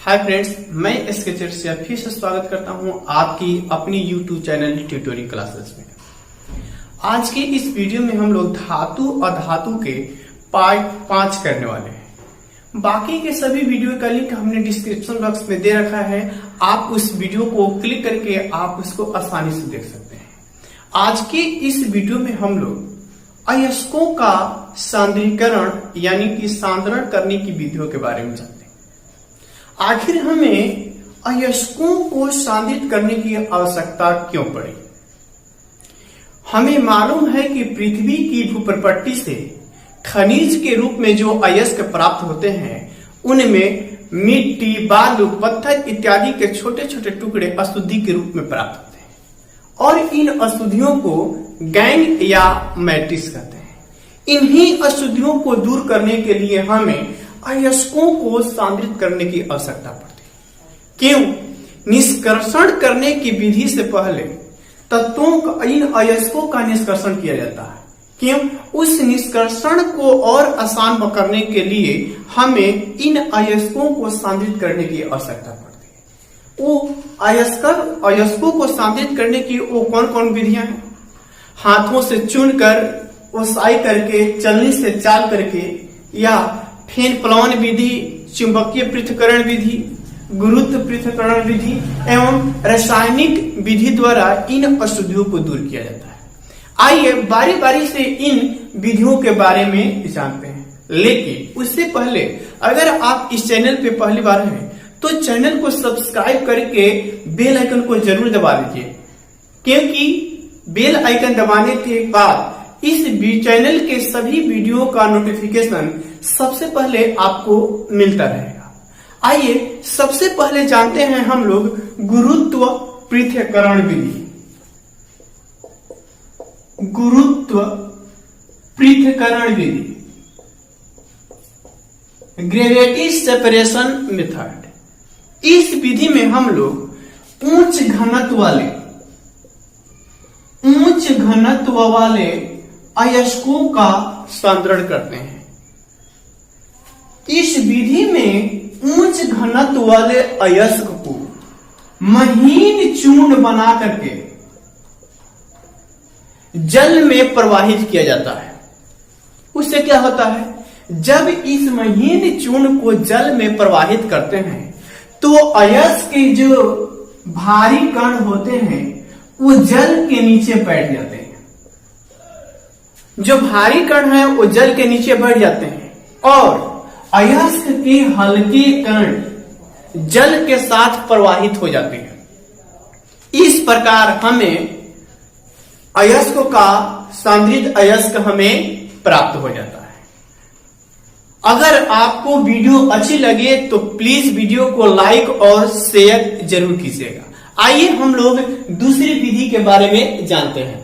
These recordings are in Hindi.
हाय फ्रेंड्स, मैं एसके से फिर से स्वागत करता हूं आपकी अपनी यूट्यूब चैनल ट्यूटोरियल क्लासेस में। आज के इस वीडियो में हम लोग धातु और धातु के पार्ट 5 करने वाले हैं। बाकी के सभी वीडियो का लिंक हमने डिस्क्रिप्शन बॉक्स में दे रखा है, आप उस वीडियो को क्लिक करके आप उसको आसानी से देख सकते हैं। आज के इस वीडियो में हम लोग अयस्कों का सांद्रीकरण यानी कि सांद्रण करने की विधियों के बारे में जानते हैं। आखिर हमें अयस्कों को सांद्रित करने की आवश्यकता क्यों पड़ी? हमें मालूम है कि पृथ्वी की भूप्रपट्टी से खनिज के रूप में जो अयस्क प्राप्त होते हैं उनमें मिट्टी, बालू, पत्थर इत्यादि के छोटे छोटे टुकड़े अशुद्धि के रूप में प्राप्त होते हैं और इन अशुद्धियों को गैंग या मैट्रिक्स कहते हैं। इन्हीं अशुद्धियों को दूर करने के लिए हमें अयस्कों को सांद्रित करने की आवश्यकता पड़ती है। क्यों? निष्कर्षण करने की विधि से पहले तत्वों का इन अयस्कों का निष्कर्षण किया जाता है। क्यों? उस निष्कर्षण को और आसान करने के लिए हमें इन अयस्कों को सांद्रित करने की आवश्यकता पड़ती है। वो अयस्कों को सांद्रित करने की वो कौन कौन विधियां हैं? हाथों से चुनकर, ओसाई करके, चलनी से चाल करके, या फेन प्लवन विधि, चुंबकीय पृथक्करण विधि, गुरुत्व पृथक्करण विधि एवं रासायनिक विधि द्वारा इन अशुद्धियों को दूर किया जाता है। आइए बारी बारी से इन विधियों के बारे में जानते हैं। लेकिन उससे पहले अगर आप इस चैनल पे पहली बार हैं तो चैनल को सब्सक्राइब करके बेल आइकन को जरूर दबा दीजिए, क्योंकि बेल आइकन दबाने के बाद इस चैनल के सभी वीडियो का नोटिफिकेशन सबसे पहले आपको मिलता रहेगा। आइए सबसे पहले जानते हैं हम लोग गुरुत्व पृथक्करण विधि। गुरुत्व पृथक्करण विधि, ग्रेविटी सेपरेशन मेथड। इस विधि में हम लोग उच्च घनत्व वाले अयस्कों का सांद्रण करते हैं। इस विधि में उच्च घनत्व वाले अयस्क को महीन चूर्ण बना करके जल में प्रवाहित किया जाता है। उससे क्या होता है? जब इस महीन चूर्ण को जल में प्रवाहित करते हैं तो अयस्क के जो भारी कण होते हैं वो जल के नीचे बैठ जाते हैं। जो भारी कण है वो जल के नीचे बैठ जाते हैं और अयस्क के हल्के कण जल के साथ प्रवाहित हो जाते हैं। इस प्रकार हमें अयस्क का सांद्रित अयस्क हमें प्राप्त हो जाता है। अगर आपको वीडियो अच्छी लगे तो प्लीज वीडियो को लाइक और शेयर जरूर कीजिएगा। आइए हम लोग दूसरी विधि के बारे में जानते हैं।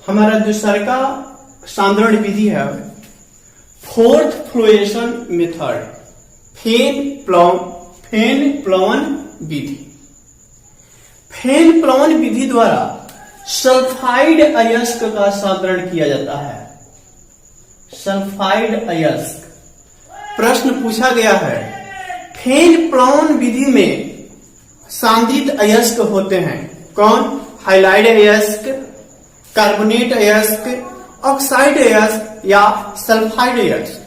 हमारा दूसरा का सांद्रण विधि है फोर्थ फ्लोएशन मेथड, फेन प्लवन विधि। फेन प्लवन विधि द्वारा सल्फाइड अयस्क का सांद्रण किया जाता है। सल्फाइड अयस्क प्रश्न पूछा गया है। फेन प्लवन विधि में सांद्रित अयस्क होते हैं कौन? हाइलाइड अयस्क, कार्बोनेट अयस्क, ऑक्साइड अयस्क या सल्फाइड अयस्क।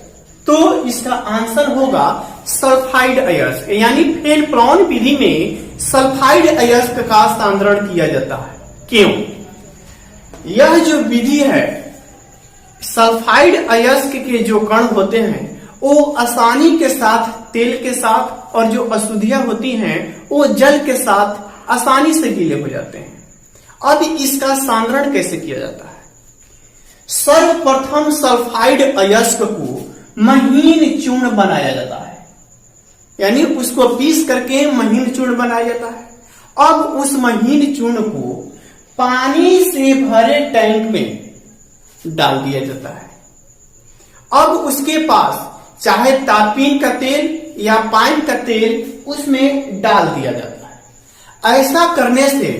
तो इसका आंसर होगा सल्फाइड अयस्क, यानी फेन प्लवन विधि में सल्फाइड अयस्क का सांद्रण किया जाता है। क्यों? यह जो विधि है, सल्फाइड अयस्क के जो कण होते हैं वो आसानी के साथ तेल के साथ और जो अशुद्धियां होती हैं वो जल के साथ आसानी से गीले हो जाते हैं। अब इसका सांद्रण कैसे किया जाता है? सर्वप्रथम सल्फाइड अयस्क को महीन चूर्ण बनाया जाता है, यानी उसको पीस करके महीन चूर्ण बनाया जाता है। अब उस महीन चूर्ण को पानी से भरे टैंक में डाल दिया जाता है। अब उसके पास चाहे तारपीन का तेल या पाइन का तेल उसमें डाल दिया जाता है। ऐसा करने से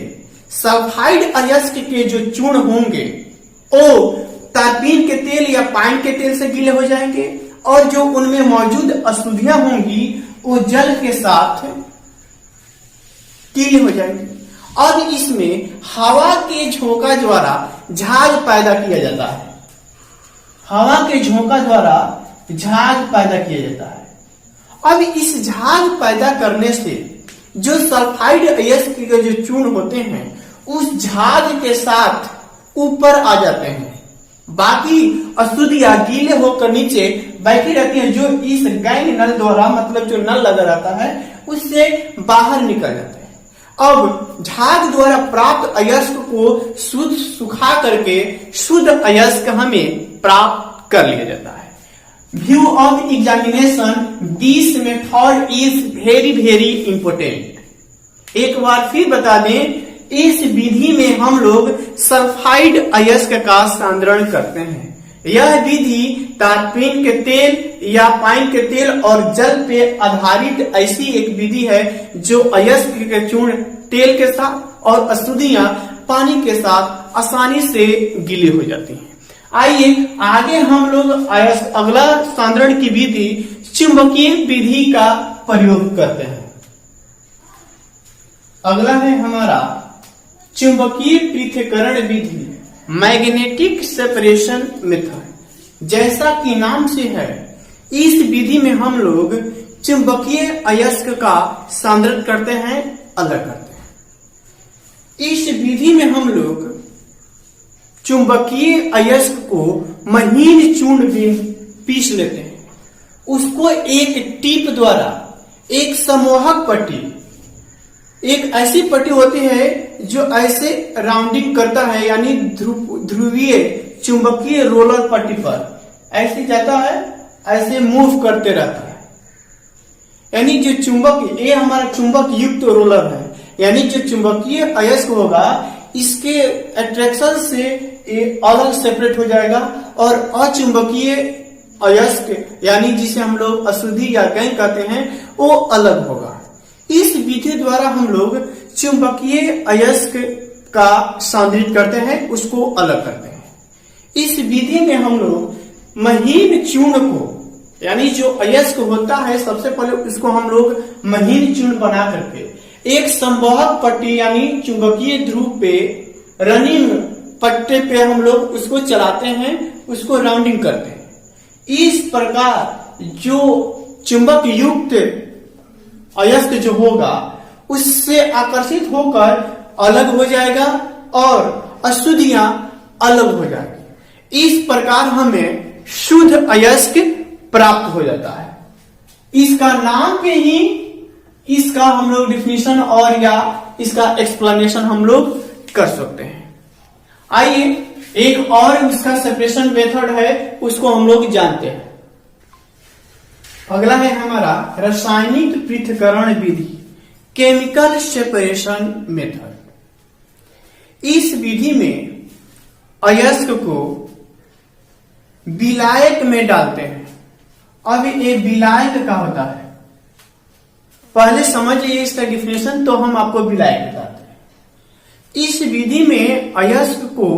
सल्फाइड अयस्क के जो चूर्ण होंगे वो तारपीन के तेल या पाइन के तेल से गीले हो जाएंगे और जो उनमें मौजूद अशुद्धियां होंगी वो जल के साथ गीले हो जाएंगे। और इसमें हवा के झोंका द्वारा झाग पैदा किया जाता है। हवा के झोंका द्वारा झाग पैदा किया जाता है। अब इस झाग पैदा करने से जो सल्फाइड अयस्क के जो चूर्ण होते हैं उस झाग के साथ ऊपर आ जाते हैं। बाकी अशुद्धियां गीले होकर नीचे बैठी रहती हैं, जो इस गैंग नल द्वारा, मतलब जो नल लगा रहता है उससे बाहर निकल जाते हैं। अब झाग द्वारा प्राप्त अयस्क को शुद्ध सुखा करके शुद्ध अयस्क हमें प्राप्त कर लिया जाता है। View of examination, this method is very very important. एक बार फिर बता दें, इस विधि में हम लोग सल्फाइड अयस्क का सांद्रण करते हैं। यह विधि तारपीन के तेल या पाइन के तेल और जल पे आधारित ऐसी एक विधि है जो अयस्क के चूर्ण तेल के साथ और अशुद्धियां पानी के साथ आसानी से गीली हो जाती हैं। आइए आगे हम लोग अगला सांद्रण की विधि चुंबकीय विधि का प्रयोग करते हैं। अगला है हमारा चुंबकीय पृथक्करण विधि, मैग्नेटिक सेपरेशन मेथड। जैसा कि नाम से है, इस विधि में हम लोग चुंबकीय अयस्क का सांद्रण करते हैं, अलग करते हैं। इस विधि में हम लोग चुंबकीय अयस्क को महीन चूर्ण में पीस लेते हैं। उसको एक टिप द्वारा, एक समोहक पट्टी, एक ऐसी पट्टी होती है जो ऐसे राउंडिंग करता है, यानी ध्रुवीय चुंबकीय रोलर पट्टी पर ऐसे जाता है, ऐसे मूव करते रहता है। यानी जो चुंबक, ये हमारा चुंबक युक्त रोलर है, यानी जो चुंबकीय अयस्क होगा इसके अट्रैक्शन से ये अलग सेपरेट हो जाएगा और अचुंबकीय अयस्क, यानी जिसे हम लोग अशुद्धि या गैंग कहते हैं, वो अलग होगा। इस विधि द्वारा हम लोग चुंबकीय अयस्क का सांद्रित करते हैं, उसको अलग करते हैं। इस विधि में हम लोग महीन चूर्ण को, यानी जो अयस्क होता है सबसे पहले उसको हम लोग महीन चूर्ण बना करके एक संवाहक पट्टी यानी चुंबकीय ध्रुव पे, रनिंग पट्टे पे हम लोग उसको चलाते हैं, उसको राउंडिंग करते हैं। इस प्रकार जो चुंबक युक्त अयस्क जो होगा उससे आकर्षित होकर अलग हो जाएगा और अशुद्धियां अलग हो जाएगी। इस प्रकार हमें शुद्ध अयस्क प्राप्त हो जाता है। इसका नाम पे ही इसका हम लोग डिफिनीशन और या इसका एक्सप्लेनेशन हम लोग कर सकते हैं। आइए एक और इसका सेपरेशन मेथड है, उसको हम लोग जानते हैं। अगला है हमारा रासायनिक पृथक्करण विधि, केमिकल सेपरेशन मेथड। इस विधि में अयस्क को विलायक में डालते हैं। अब ये विलायक क्या होता है पहले समझिए इसका डिफिनेशन, तो हम आपको विलायक बताते हैं। इस विधि में अयस्क को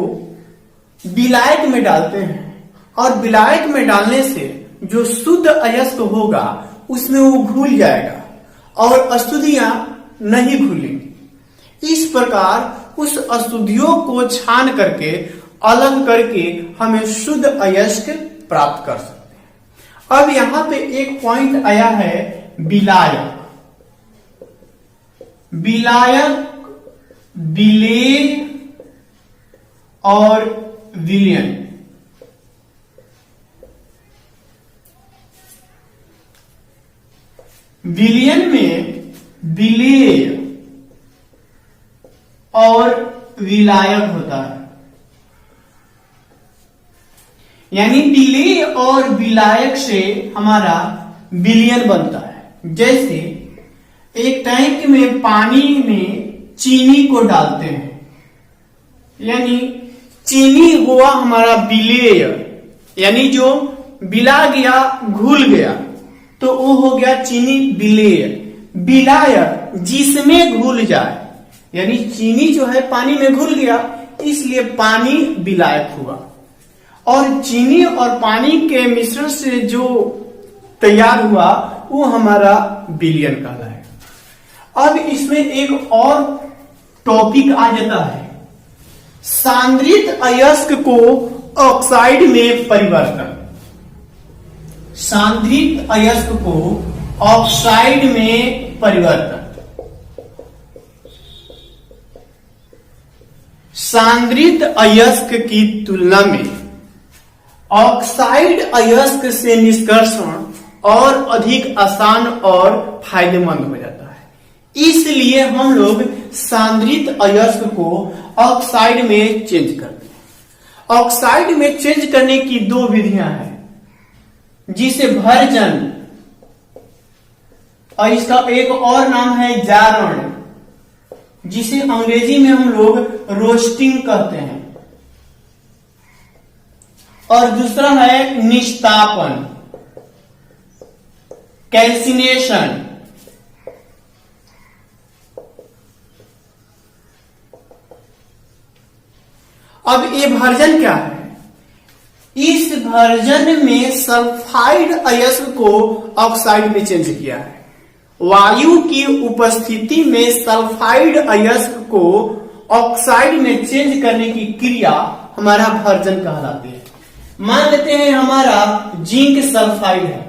विलायक में डालते हैं और विलायक में डालने से जो शुद्ध अयस्क होगा उसमें वो घुल जाएगा और अशुद्धियां नहीं घुलेंगी। इस प्रकार उस अशुद्धियों को छान करके अलग करके हमें शुद्ध अयस्क प्राप्त कर सकते हैं। अब यहां पे एक पॉइंट आया है विलायक। विलायक, विलेय और विलयन। विलयन में विलेय और विलायक होता है, यानी विलेय और विलायक से हमारा विलयन बनता है। जैसे एक टैंक में पानी में चीनी को डालते हैं, यानी चीनी हुआ हमारा विलेय, यानी जो बिला गया, घुल गया, तो वो हो गया चीनी विलेय। विलायक जिसमें घुल जाए, यानी चीनी जो है पानी में घुल गया इसलिए पानी विलायक हुआ। और चीनी और पानी के मिश्रण से जो तैयार हुआ वो हमारा विलयन कहलाएगा। अब इसमें एक और टॉपिक आ जाता है, सांद्रित अयस्क को ऑक्साइड में परिवर्तन। सांद्रित अयस्क को ऑक्साइड में परिवर्तन। सांद्रित अयस्क की तुलना में ऑक्साइड अयस्क से निष्कर्षण और अधिक आसान और फायदेमंद हो जाता है। इसलिए हम लोग सांद्रित अयस्क को ऑक्साइड में चेंज करते हैं। ऑक्साइड में चेंज करने की दो विधियां हैं, जिसे भर्जन और इसका एक और नाम है जारण, जिसे अंग्रेजी में हम लोग रोस्टिंग कहते हैं, और दूसरा है निस्तापन, कैल्सिनेशन। अब ये भर्जन क्या है? इस भर्जन में सल्फाइड अयस्क को ऑक्साइड में चेंज किया है। वायु की उपस्थिति में सल्फाइड अयस्क को ऑक्साइड में चेंज करने की क्रिया हमारा भर्जन कहलाती है। मान लेते हैं हमारा जिंक सल्फाइड है,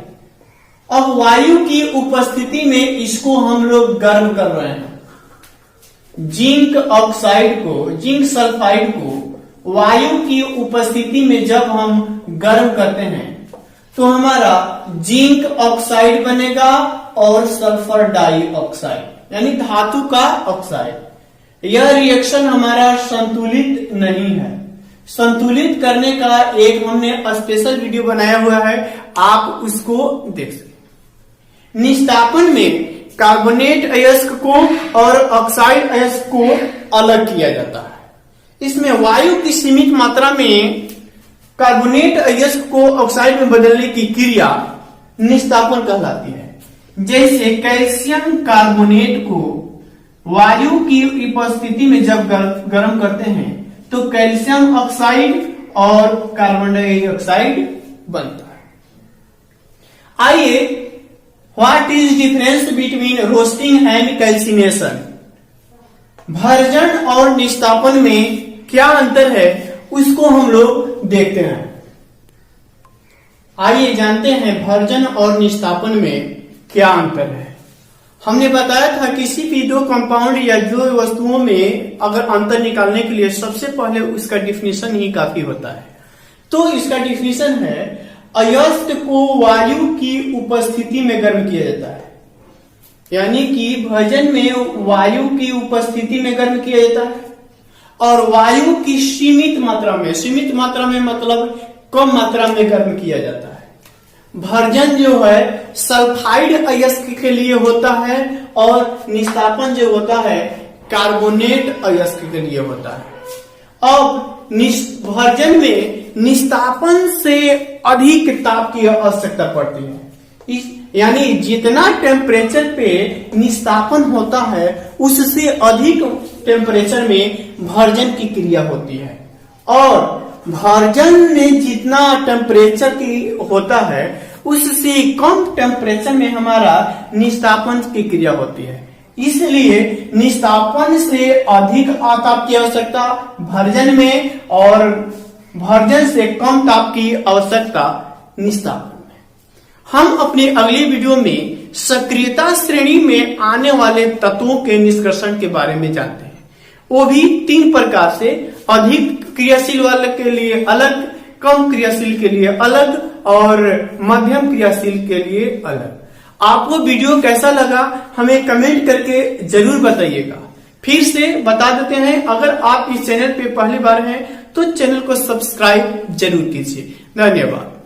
अब वायु की उपस्थिति में इसको हम लोग गर्म कर रहे हैं। जिंक ऑक्साइड को, जिंक सल्फाइड को वायु की उपस्थिति में जब हम गर्म करते हैं तो हमारा जिंक ऑक्साइड बनेगा और सल्फर डाइऑक्साइड यानी धातु का ऑक्साइड। यह रिएक्शन हमारा संतुलित नहीं है। संतुलित करने का एक हमने स्पेशल वीडियो बनाया हुआ है, आप उसको देख सकते। निस्तापन में कार्बोनेट अयस्क को और ऑक्साइड अयस्क को अलग किया जाता है। इसमें वायु की सीमित मात्रा में कार्बोनेट अयस्क को ऑक्साइड में बदलने की क्रिया निस्तापन कहलाती है। जैसे कैल्शियम कार्बोनेट को वायु की उपस्थिति में जब गर्म करते हैं तो कैल्शियम ऑक्साइड और कार्बन डाइऑक्साइड बनता है। आइए, what is difference between roasting and calcination? Version और निस्तापन में क्या अंतर है उसको हम लोग देखते हैं। आइए जानते हैं भर्जन और निस्तापन में क्या अंतर है। हमने बताया था किसी भी दो कंपाउंड या दो वस्तुओं में अगर अंतर निकालने के लिए सबसे पहले उसका डिफिनीशन ही काफी होता है। तो इसका डिफिनीशन है, अयस्क को वायु की उपस्थिति में गर्म किया जाता है, यानी कि भर्जन में वायु की उपस्थिति में गर्म किया जाता है और वायु की सीमित मात्रा में मतलब कम मात्रा में गर्म किया जाता है। भर्जन जो है सल्फाइड अयस्क के लिए होता है और निस्तापन जो होता है कार्बोनेट अयस्क के लिए होता है। अब भर्जन में निस्तापन से अधिक ताप की आवश्यकता पड़ती है, यानी जितना टेम्परेचर पे निस्तापन होता है उससे अधिक टेम्परेचर में भर्जन की क्रिया होती है। और भर्जन में जितना टेम्परेचर की होता है उससे कम टेम्परेचर में हमारा निस्तापन की क्रिया होती है। इसलिए निस्तापन से अधिक ताप की आवश्यकता भर्जन में और भर्जन से कम ताप की आवश्यकता निस्तापन में। हम अपने अगले वीडियो में सक्रियता श्रेणी में आने वाले तत्वों के निष्कर्षण के बारे में जानते हैं। वो भी 3 प्रकार से, अधिक क्रियाशील वाले के लिए अलग, कम क्रियाशील के लिए अलग और मध्यम क्रियाशील के लिए अलग। आपको वीडियो कैसा लगा हमें कमेंट करके जरूर बताइएगा। फिर से बता देते हैं, अगर आप इस चैनल पे पहली बार हैं तो चैनल को सब्सक्राइब जरूर कीजिए। धन्यवाद।